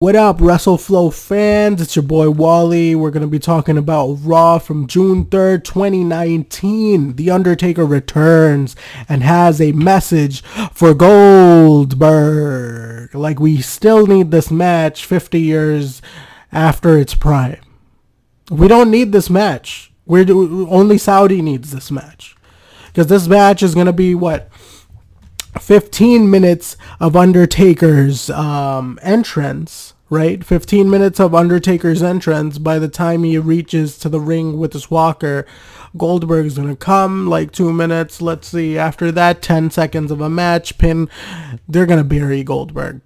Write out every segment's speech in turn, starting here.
What up, WrestleFlow fans? It's your boy Wally. We're going to be talking about Raw from June 3rd, 2019. The Undertaker returns and has a message for Goldberg. Like, we still need this match 50 years after its prime. We don't need this match. Only Saudi needs this match. Because this match is going to be, 15 minutes of Undertaker's entrance, right? 15 minutes of Undertaker's entrance. By the time he reaches to the ring with his walker, Goldberg's going to come, 2 minutes. Let's see. After that, 10 seconds of a match pin. They're going to bury Goldberg.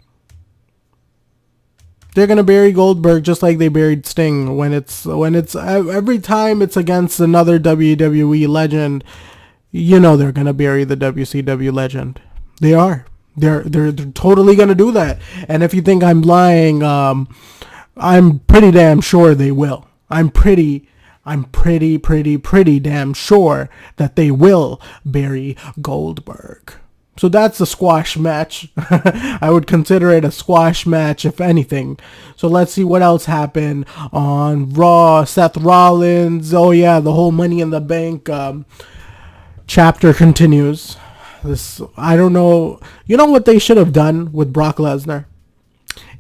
They're going to bury Goldberg just like they buried Sting when it's every time it's against another WWE legend. You know they're going to bury the WCW legend. They are. They're totally going to do that. And if you think I'm lying, I'm pretty damn sure they will. I'm pretty damn sure that they will bury Goldberg. So that's a squash match. I would consider it a squash match, if anything. So let's see what else happened on Raw. Seth Rollins. Oh yeah, the whole Money in the Bank chapter continues. I don't know. You know what they should have done with Brock Lesnar?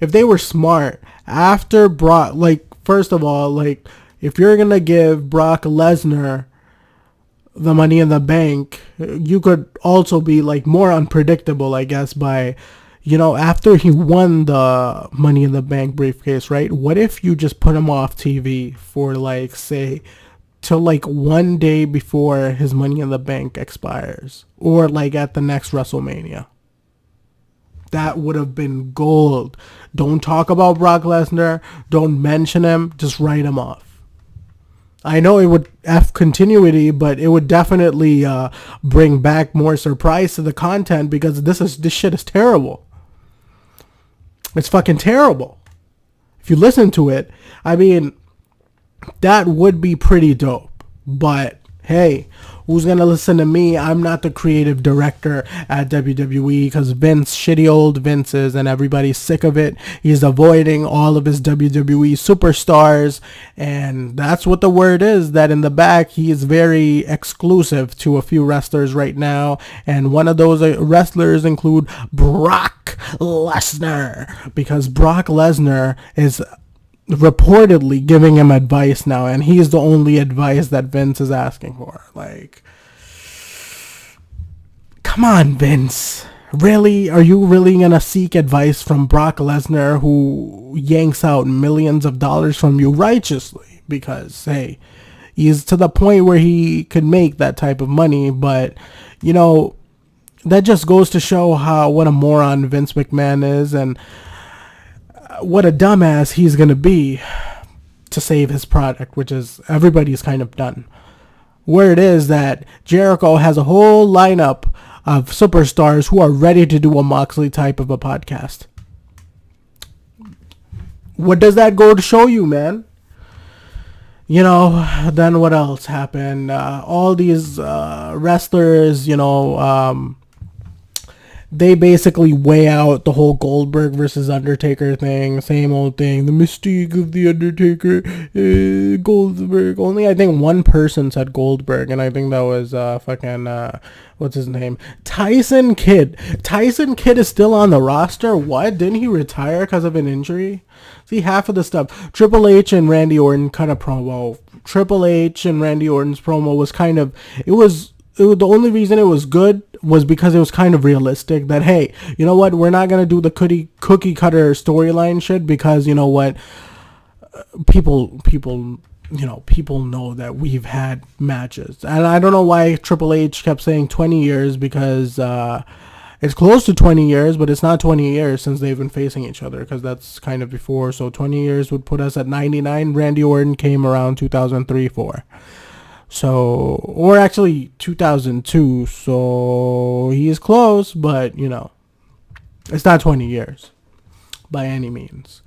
If they were smart, after Brock, first of all, if you're going to give Brock Lesnar the Money in the Bank, you could also be, more unpredictable, I guess, by, after he won the Money in the Bank briefcase, right? What if you just put him off TV for, say, till 1 day before his Money in the Bank expires, or at the next WrestleMania? That would have been gold. Don't talk about Brock Lesnar. Don't mention him. Just write him off. I know it would F continuity, but it would definitely bring back more surprise to the content, because this shit is terrible. It's fucking terrible. If you listen to it, I mean, that would be pretty dope. But hey, who's going to listen to me? I'm not the creative director at WWE, because shitty old Vince is, and everybody's sick of it. He's avoiding all of his WWE superstars, and that's what the word is, that in the back, he is very exclusive to a few wrestlers right now, and one of those wrestlers include Brock Lesnar, because Brock Lesnar is reportedly giving him advice now, and he's the only advice that Vince is asking for. Come on, Vince. Really? Are you really gonna seek advice from Brock Lesnar, who yanks out millions of dollars from you righteously? Because, hey, he's to the point where he could make that type of money, but, that just goes to show what a moron Vince McMahon is, and what a dumbass he's going to be to save his product, which is everybody's kind of done. Where it is that Jericho has a whole lineup of superstars who are ready to do a Moxley type of a podcast. What does that go to show you, man? Then what else happened? All these wrestlers, they basically weigh out the whole Goldberg versus Undertaker thing. Same old thing. The mystique of the Undertaker, Goldberg. Only I think one person said Goldberg, and I think that was what's his name? Tyson Kidd. Tyson Kidd is still on the roster? What? Didn't he retire because of an injury? See, half of the stuff. Triple H and Randy Orton kind of promo. Triple H and Randy Orton's promo was the only reason it was good was because it was kind of realistic, that, hey, you know what, we're not going to do the cookie cutter storyline shit, because, you know what, people know that we've had matches. And I don't know why Triple H kept saying 20 years, because it's close to 20 years, but it's not 20 years since they've been facing each other, because that's kind of before. So 20 years would put us at 99. Randy Orton came around 2003-4. So, or actually 2002, so he is close, but, it's not 20 years by any means.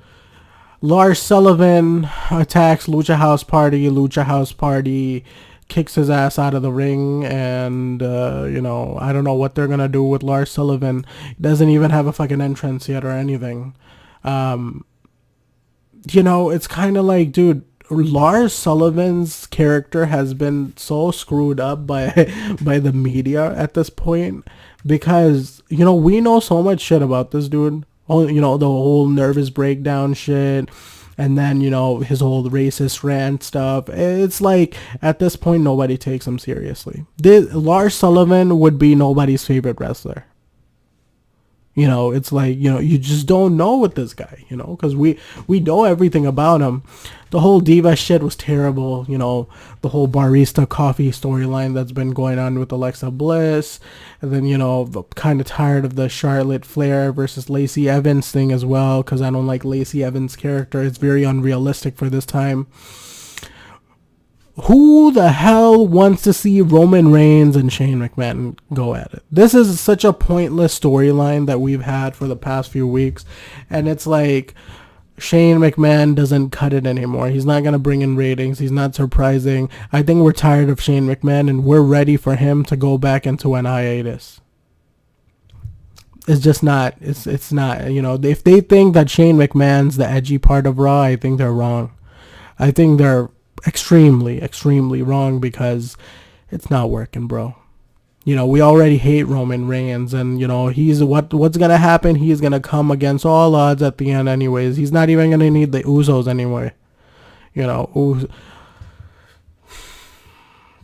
Lars Sullivan attacks Lucha House Party. Lucha House Party kicks his ass out of the ring, and, I don't know what they're going to do with Lars Sullivan. He doesn't even have a fucking entrance yet or anything. it's kind of like, dude, Lars Sullivan's character has been so screwed up by by the media at this point, because we know so much shit about this dude. Oh, the whole nervous breakdown shit, and then his whole racist rant stuff. It's like at this point nobody takes him seriously. Lars Sullivan would be nobody's favorite wrestler. It's like, you just don't know with this guy, because we know everything about him. The whole diva shit was terrible, the whole barista coffee storyline that's been going on with Alexa Bliss. And then, kind of tired of the Charlotte Flair versus Lacey Evans thing as well, because I don't like Lacey Evans' character. It's very unrealistic for this time. Who the hell wants to see Roman Reigns and Shane McMahon go at it? This is such a pointless storyline that we've had for the past few weeks. And it's like Shane McMahon doesn't cut it anymore. He's not going to bring in ratings. He's not surprising. I think we're tired of Shane McMahon and we're ready for him to go back into an hiatus. It's just not. It's not. If they think that Shane McMahon's the edgy part of Raw, I think they're wrong. I think they're extremely wrong, because it's not working, bro. We already hate Roman Reigns, and he's what's gonna happen. He's gonna come against all odds at the end anyways. He's not even gonna need the Usos anyway.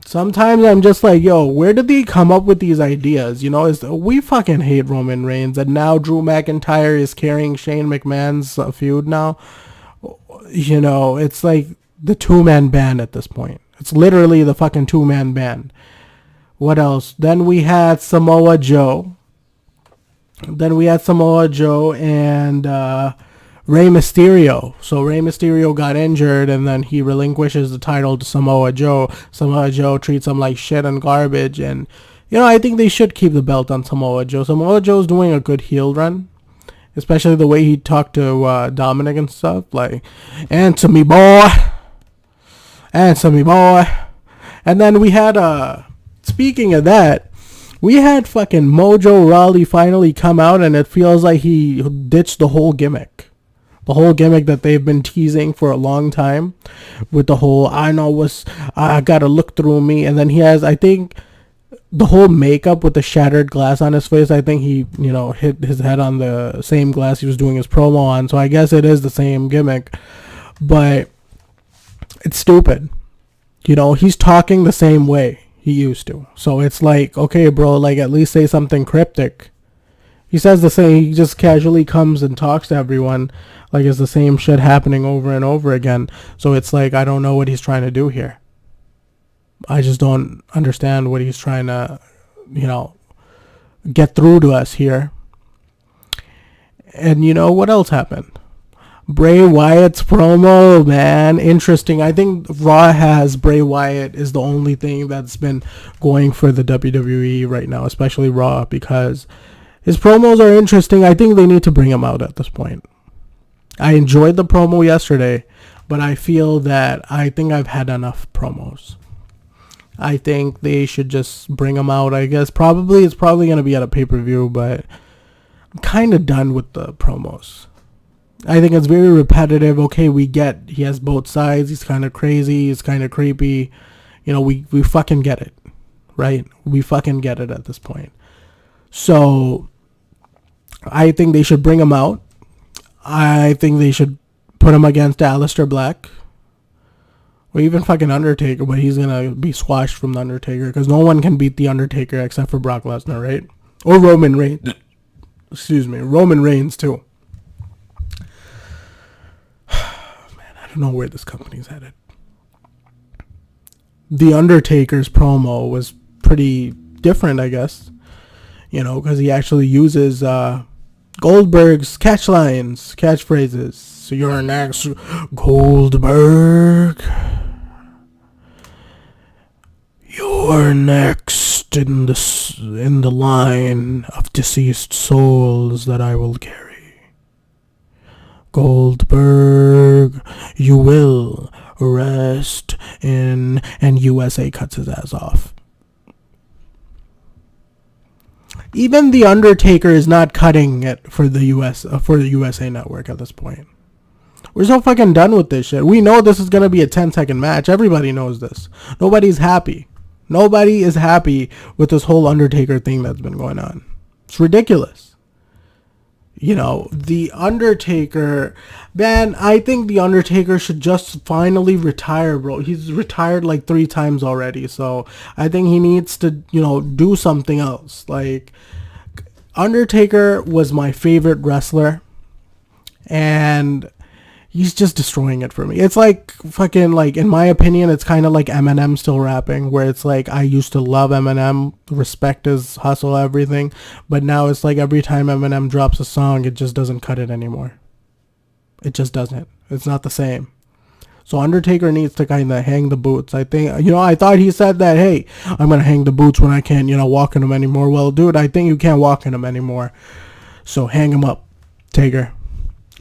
Sometimes I'm just like, yo, where did they come up with these ideas? We fucking hate Roman Reigns, and now Drew McIntyre is carrying Shane McMahon's feud now. It's like the two-man band at this point. It's literally the fucking two-man band. What else? Then we had Samoa Joe. and Rey Mysterio. So Rey Mysterio got injured, and then he relinquishes the title to Samoa Joe. Samoa Joe treats him like shit and garbage, and I think they should keep the belt on Samoa Joe. Samoa Joe's doing a good heel run. Especially the way he talked to Dominic and stuff. Like, answer me, boy. Answer me, boy. And then we had, speaking of that, we had fucking Mojo Rawley finally come out, and it feels like he ditched the whole gimmick. The whole gimmick that they've been teasing for a long time. With the whole, I gotta look through me. And then he has, I think, the whole makeup with the shattered glass on his face. I think he, hit his head on the same glass he was doing his promo on. So I guess it is the same gimmick. But it's stupid. He's talking the same way he used to. So it's like, okay, bro, like at least say something cryptic. He says the same. He just casually comes and talks to everyone like it's the same shit happening over and over again. So it's like, I don't know what he's trying to do here. I just don't understand what he's trying to, get through to us here. And what else happened? Bray Wyatt's promo, man. Interesting. I think Raw has Bray Wyatt is the only thing that's been going for the WWE right now, especially Raw, because his promos are interesting. I think they need to bring him out at this point. I enjoyed the promo yesterday, but I feel that I think I've had enough promos. I think they should just bring him out, I guess. It's probably going to be at a pay-per-view, but I'm kind of done with the promos. I think it's very repetitive. Okay, we get he has both sides. He's kind of crazy. He's kind of creepy. We fucking get it, right? We fucking get it at this point. So I think they should bring him out. I think they should put him against Aleister Black. Or even fucking Undertaker, but he's going to be squashed from The Undertaker, because no one can beat The Undertaker except for Brock Lesnar, right? Or Roman Reigns. Excuse me. Roman Reigns, too. Man, I don't know where this company's headed. The Undertaker's promo was pretty different, I guess. Because he actually uses Goldberg's catchphrases. So you're next, Goldberg. You're next in the line of deceased souls that I will carry. Goldberg, you will rest in, and USA cuts his ass off. Even The Undertaker is not cutting it for the USA Network at this point. We're so fucking done with this shit. We know this is going to be a 10-second match. Everybody knows this. Nobody's happy. Nobody is happy with this whole Undertaker thing that's been going on. It's ridiculous. You know, The Undertaker, man, I think The Undertaker should just finally retire, bro. He's retired like 3 times already. So I think he needs to, you know, do something else. Like, Undertaker was my favorite wrestler. And he's just destroying it for me. It's like fucking, like, in my opinion, it's kind of like Eminem still rapping, where it's like, I used to love Eminem, respect his hustle, everything, but now it's like every time Eminem drops a song, it just doesn't cut it anymore. It just doesn't. It's not the same. So Undertaker needs to kind of hang the boots. I think, you know, I thought he said that, hey, I'm going to hang the boots when I can't, you know, walk in them anymore. Well, dude, I think you can't walk in them anymore. So hang them up, Taker.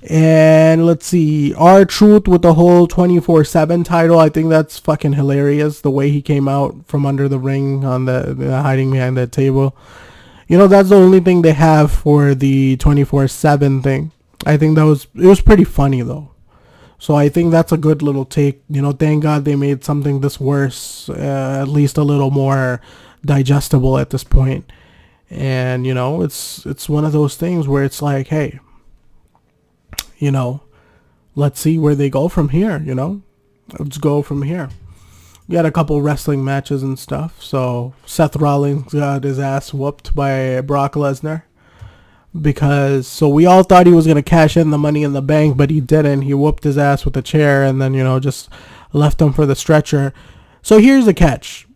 And let's see, R-Truth with the whole 24/7 title. I think that's fucking hilarious, the way he came out from under the ring on the hiding behind that table. You know, that's the only thing they have for the 24/7 thing. I think it was pretty funny though. So I think that's a good little take. You know, thank God they made something this worse, at least a little more digestible at this point. And you know, it's one of those things where it's like, hey, you know, let's see where they go from here, you know. Let's go from here. We had a couple wrestling matches and stuff. So Seth Rollins got his ass whooped by Brock Lesnar. So we all thought he was going to cash in the Money in the Bank, but he didn't. He whooped his ass with a chair and then, you know, just left him for the stretcher. So here's the catch.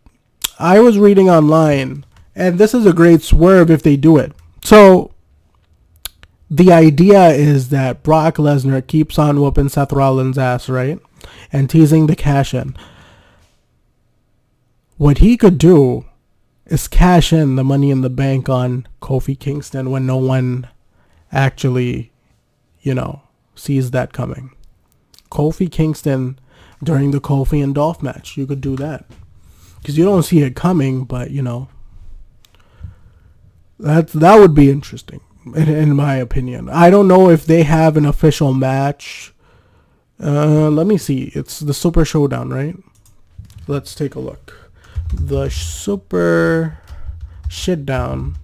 I was reading online, and this is a great swerve if they do it. So the idea is that Brock Lesnar keeps on whooping Seth Rollins' ass, right? And teasing the cash in. What he could do is cash in the Money in the Bank on Kofi Kingston when no one actually, you know, sees that coming. Kofi Kingston during the Kofi and Dolph match. You could do that. Because you don't see it coming, but, you know, that would be interesting. In my opinion, I don't know if they have an official match. Let me see. It's the Super Showdown, right? Let's take a look. The Super Shitdown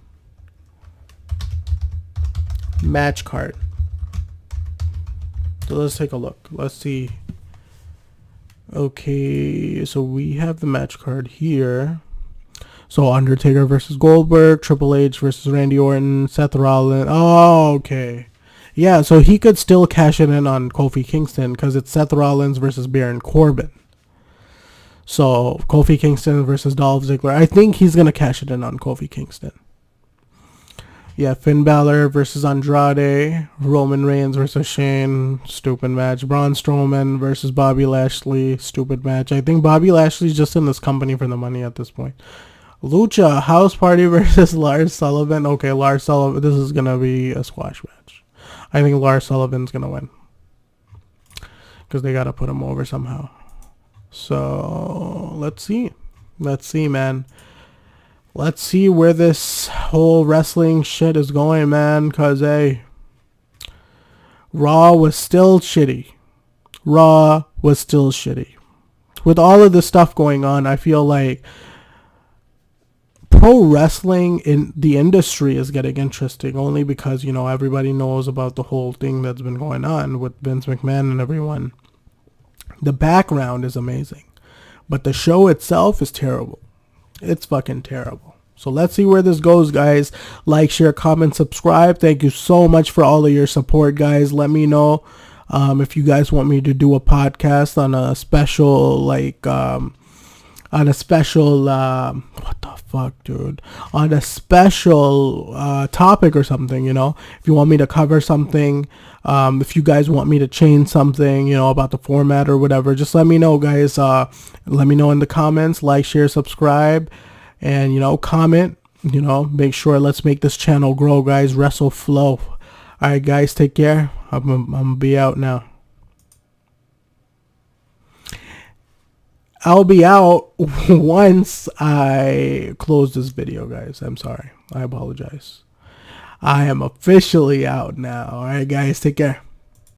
match card. So let's take a look. Let's see. Okay, so we have the match card here. So Undertaker versus Goldberg, Triple H versus Randy Orton, Seth Rollins. Oh, okay. Yeah, so he could still cash it in on Kofi Kingston because it's Seth Rollins versus Baron Corbin. So Kofi Kingston versus Dolph Ziggler. I think he's going to cash it in on Kofi Kingston. Yeah, Finn Balor versus Andrade, Roman Reigns versus Shane, stupid match. Braun Strowman versus Bobby Lashley, stupid match. I think Bobby Lashley's just in this company for the money at this point. Lucha House Party versus Lars Sullivan. Okay, Lars Sullivan. This is going to be a squash match. I think Lars Sullivan's going to win. Because they got to put him over somehow. So, let's see. Let's see, man. Let's see where this whole wrestling shit is going, man. Because, hey, Raw was still shitty. Raw was still shitty. With all of this stuff going on, I feel like pro wrestling in the industry is getting interesting only because, you know, everybody knows about the whole thing that's been going on with Vince McMahon and everyone. The background is amazing, but the show itself is terrible. It's fucking terrible. So let's see where this goes, guys. Like, share, comment, subscribe. Thank you so much for all of your support, guys. Let me know if you guys want me to do a podcast on a special, like, what the fuck, dude? On a special topic or something, you know? If you want me to cover something, if you guys want me to change something, you know, about the format or whatever, just let me know, guys. Let me know in the comments. Like, share, subscribe, and, you know, comment. You know, make sure, let's make this channel grow, guys. Wrestle Flow. Alright, guys, take care. I'm gonna be out now. I'll be out once I close this video, guys. I'm sorry. I apologize. I am officially out now. Alright, guys, take care.